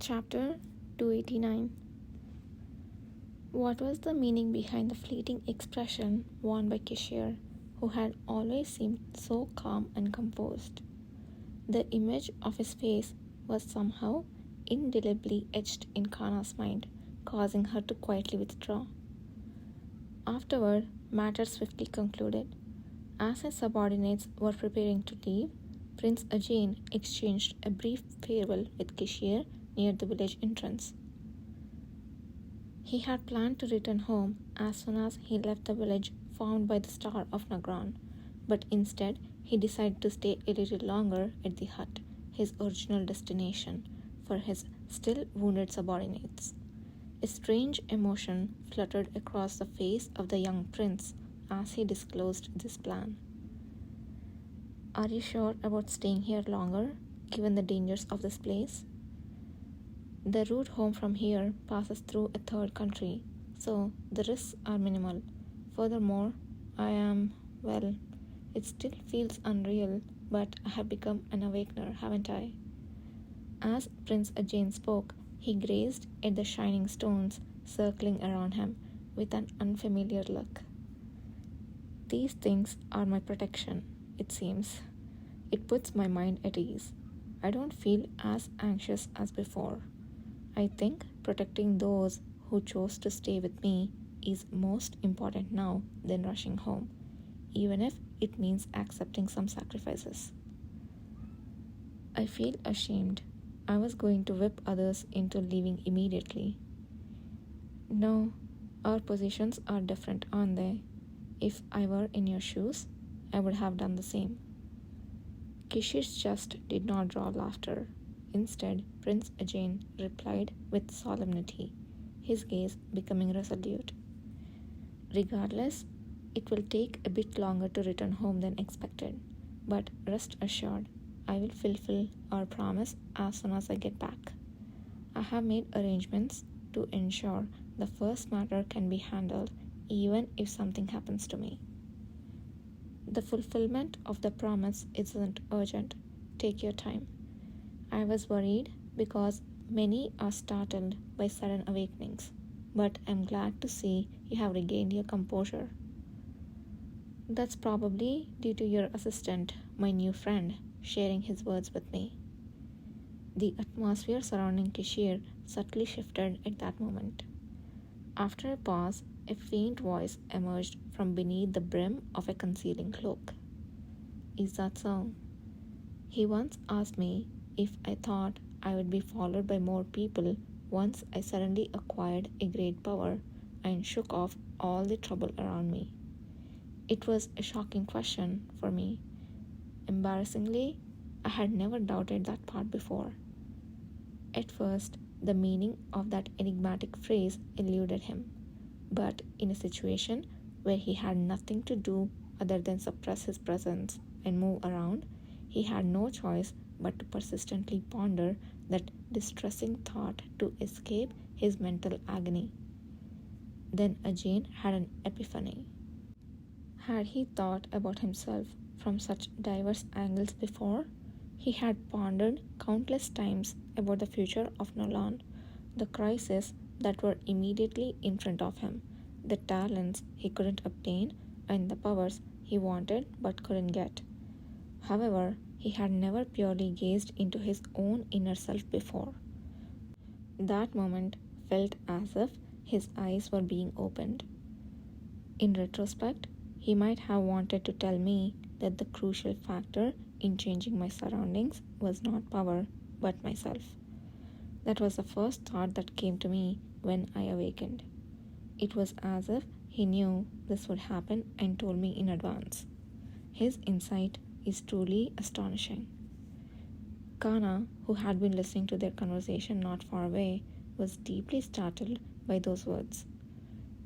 Chapter 289. What was the meaning behind the fleeting expression worn by Kishir, who had always seemed so calm and composed? The image of his face was somehow indelibly etched in Kana's mind, causing her to quietly withdraw. Afterward, matters swiftly concluded. As his subordinates were preparing to leave, Prince Ajin exchanged a brief farewell with Kishir near the village entrance. He had planned to return home as soon as he left the village formed by the Star of Nagran, but instead he decided to stay a little longer at the hut, his original destination, for his still wounded subordinates. A strange emotion fluttered across the face of the young prince as he disclosed this plan. "Are you sure about staying here longer, given the dangers of this place? The route home from here passes through a third country, so the risks are minimal. Furthermore, it still feels unreal, but I have become an awakener, haven't I?" As Prince Ajin spoke, he gazed at the shining stones circling around him with an unfamiliar look. "These things are my protection, it seems. It puts my mind at ease. I don't feel as anxious as before. I think protecting those who chose to stay with me is most important now than rushing home, even if it means accepting some sacrifices. I feel ashamed. I was going to whip others into leaving immediately. No, our positions are different, aren't they? If I were in your shoes, I would have done the same." Kishir's chest did not draw laughter. Instead, Prince Ajin replied with solemnity, his gaze becoming resolute. "Regardless, it will take a bit longer to return home than expected, but rest assured, I will fulfill our promise as soon as I get back. I have made arrangements to ensure the first matter can be handled even if something happens to me. The fulfillment of the promise isn't urgent. Take your time. I was worried because many are startled by sudden awakenings, but I'm glad to see you have regained your composure. That's probably due to your assistant, my new friend, sharing his words with me." The atmosphere surrounding Kishir subtly shifted at that moment. After a pause, a faint voice emerged from beneath the brim of a concealing cloak. "Is that so? He once asked me if I thought I would be followed by more people once I suddenly acquired a great power and shook off all the trouble around me. It was a shocking question for me. Embarrassingly, I had never doubted that part before." At first, the meaning of that enigmatic phrase eluded him, but in a situation where he had nothing to do other than suppress his presence and move around, he had no choice but to persistently ponder that distressing thought to escape his mental agony. Then Ajin had an epiphany. Had he thought about himself from such diverse angles before? He had pondered countless times about the future of Nolan, the crises that were immediately in front of him, the talents he couldn't obtain, and the powers he wanted but couldn't get. However, he had never purely gazed into his own inner self before. That moment felt as if his eyes were being opened. In retrospect, he might have wanted to tell me that the crucial factor in changing my surroundings was not power, but myself. That was the first thought that came to me when I awakened. It was as if he knew this would happen and told me in advance. His insight is truly astonishing. Kana, who had been listening to their conversation not far away, was deeply startled by those words.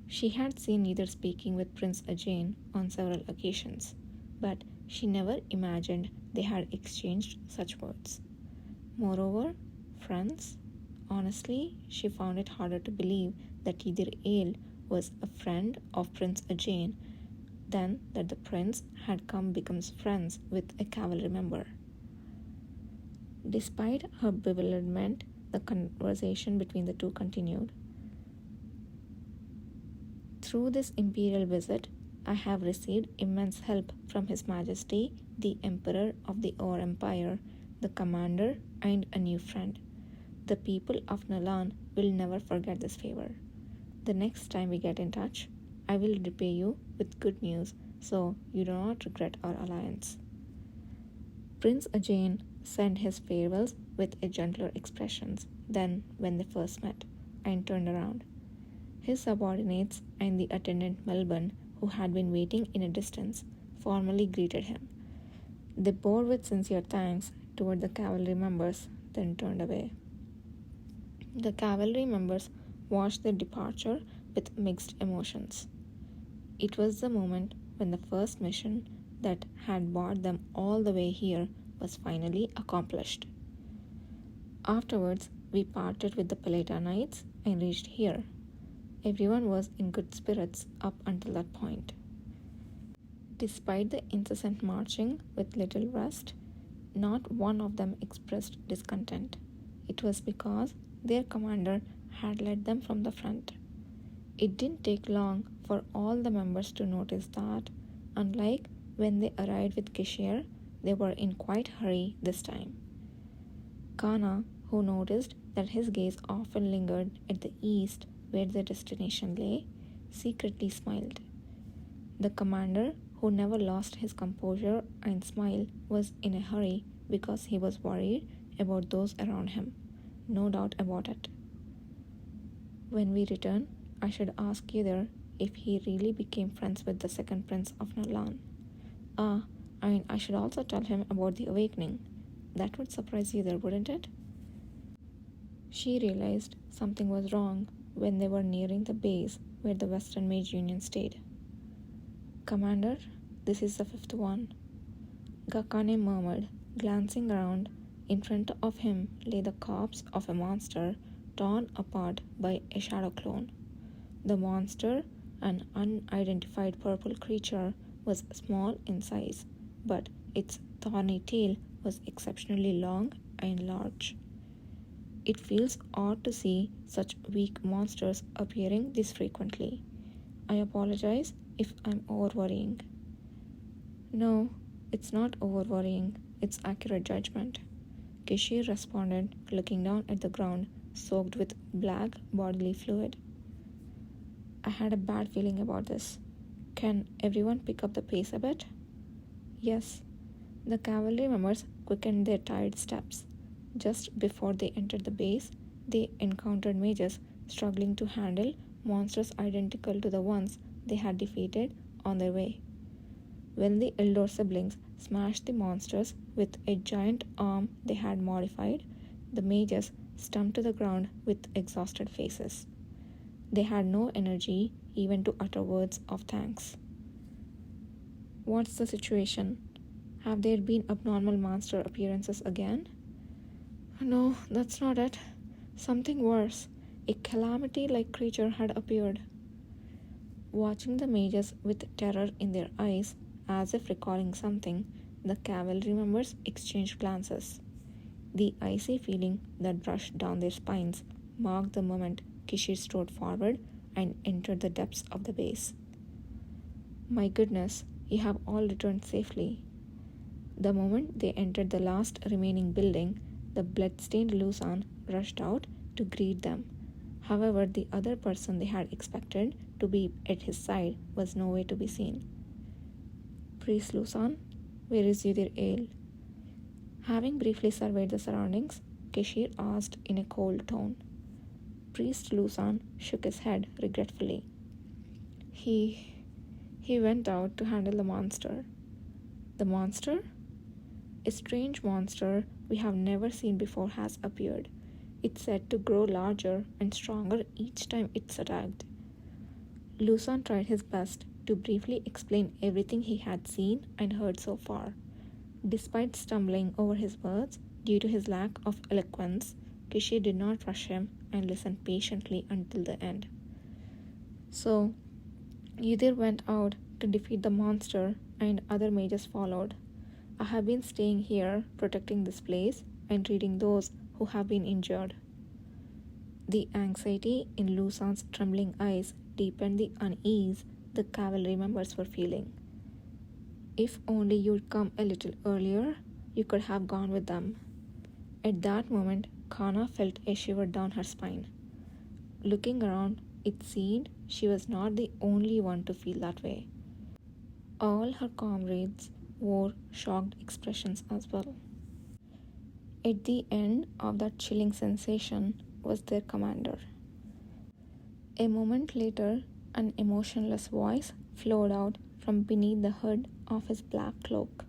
She had seen Neither speaking with Prince Ajin on several occasions, but she never imagined they had exchanged such words. Moreover, friends? Honestly, she found it harder to believe that Yidir Ale was a friend of Prince Ajin than that the prince had become friends with a cavalry member. Despite her bewilderment, the conversation between the two continued. Through this imperial visit, I have received immense help from His Majesty, the Emperor of the Or Empire, the Commander, and a new friend. The people of Nalan will never forget this favor. The next time we get in touch, I will repay you with good news, so you do not regret our alliance. Prince Ajane sent his farewells with a gentler expressions than when they first met, and turned around. His subordinates and the attendant Melbourne, who had been waiting in a distance, formally greeted him. They bowed with sincere thanks toward the cavalry members, then turned away. The cavalry members watched their departure with mixed emotions. It was the moment when the first mission that had brought them all the way here was finally accomplished. Afterwards, we parted with the Peleta Knights and reached here. Everyone was in good spirits up until that point. Despite the incessant marching with little rest, not one of them expressed discontent. It was because their commander had led them from the front. It didn't take long for all the members to notice that, unlike when they arrived with Kishir, they were in quite a hurry this time. Kana, who noticed that his gaze often lingered at the east where their destination lay, secretly smiled. The commander, who never lost his composure and smile, was in a hurry because he was worried about those around him. No doubt about it. When we return, I should ask Yidar if he really became friends with the second prince of Nalan. And I should also tell him about the awakening. That would surprise Yidar, wouldn't it? She realized something was wrong when they were nearing the base where the Western Mage Union stayed. Commander, this is the fifth one, Gakane murmured, glancing around. In front of him lay the corpse of a monster torn apart by a shadow clone. The monster, an unidentified purple creature, was small in size, but its thorny tail was exceptionally long and large. It feels odd to see such weak monsters appearing this frequently. I apologize if I'm over-worrying. No, it's not over-worrying, it's accurate judgment, Kishir responded, looking down at the ground, soaked with black bodily fluid. I had a bad feeling about this. Can everyone pick up the pace a bit? Yes. The cavalry members quickened their tired steps. Just before they entered the base, they encountered mages struggling to handle monsters identical to the ones they had defeated on their way. When the Eldor siblings smashed the monsters with a giant arm they had modified, the mages slumped to the ground with exhausted faces. They had no energy even to utter words of thanks. What's the situation? Have there been abnormal monster appearances again? No, that's not it. Something worse. A calamity-like creature had appeared. Watching the mages with terror in their eyes, as if recalling something, the cavalry members exchanged glances. The icy feeling that rushed down their spines marked the moment Kishir strode forward and entered the depths of the base. My goodness, you have all returned safely. The moment they entered the last remaining building, the blood-stained Lusan rushed out to greet them. However, the other person they had expected to be at his side was nowhere to be seen. Priest Lusan, where is Yudir Ale? Having briefly surveyed the surroundings, Kishir asked in a cold tone. Priest Lusan shook his head regretfully. He went out to handle the monster. The monster? A strange monster we have never seen before has appeared. It's said to grow larger and stronger each time it's attacked. Lusan tried his best to briefly explain everything he had seen and heard so far. Despite stumbling over his words due to his lack of eloquence, Kishir did not rush him and listened patiently until the end. So, Yudir went out to defeat the monster and other mages followed. I have been staying here, protecting this place and treating those who have been injured. The anxiety in Luson's trembling eyes deepened the unease the cavalry members were feeling. If only you'd come a little earlier, you could have gone with them. At that moment, Kana felt a shiver down her spine. Looking around, it seemed she was not the only one to feel that way. All her comrades wore shocked expressions as well. At the end of that chilling sensation was their commander. A moment later, an emotionless voice flowed out from beneath the hood of his black cloak.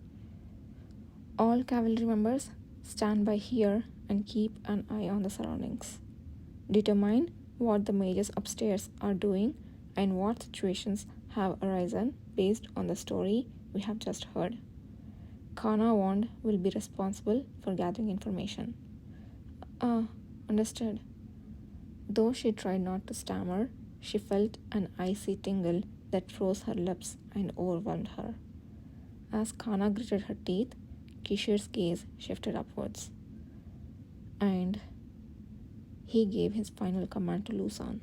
All cavalry members, stand by here and keep an eye on the surroundings. Determine what the majors upstairs are doing and what situations have arisen based on the story we have just heard. Kana Wand will be responsible for gathering information. Understood. Though she tried not to stammer, she felt an icy tingle that froze her lips and overwhelmed her. As Kana gritted her teeth, Kishir's gaze shifted upwards. And he gave his final command to Lusan.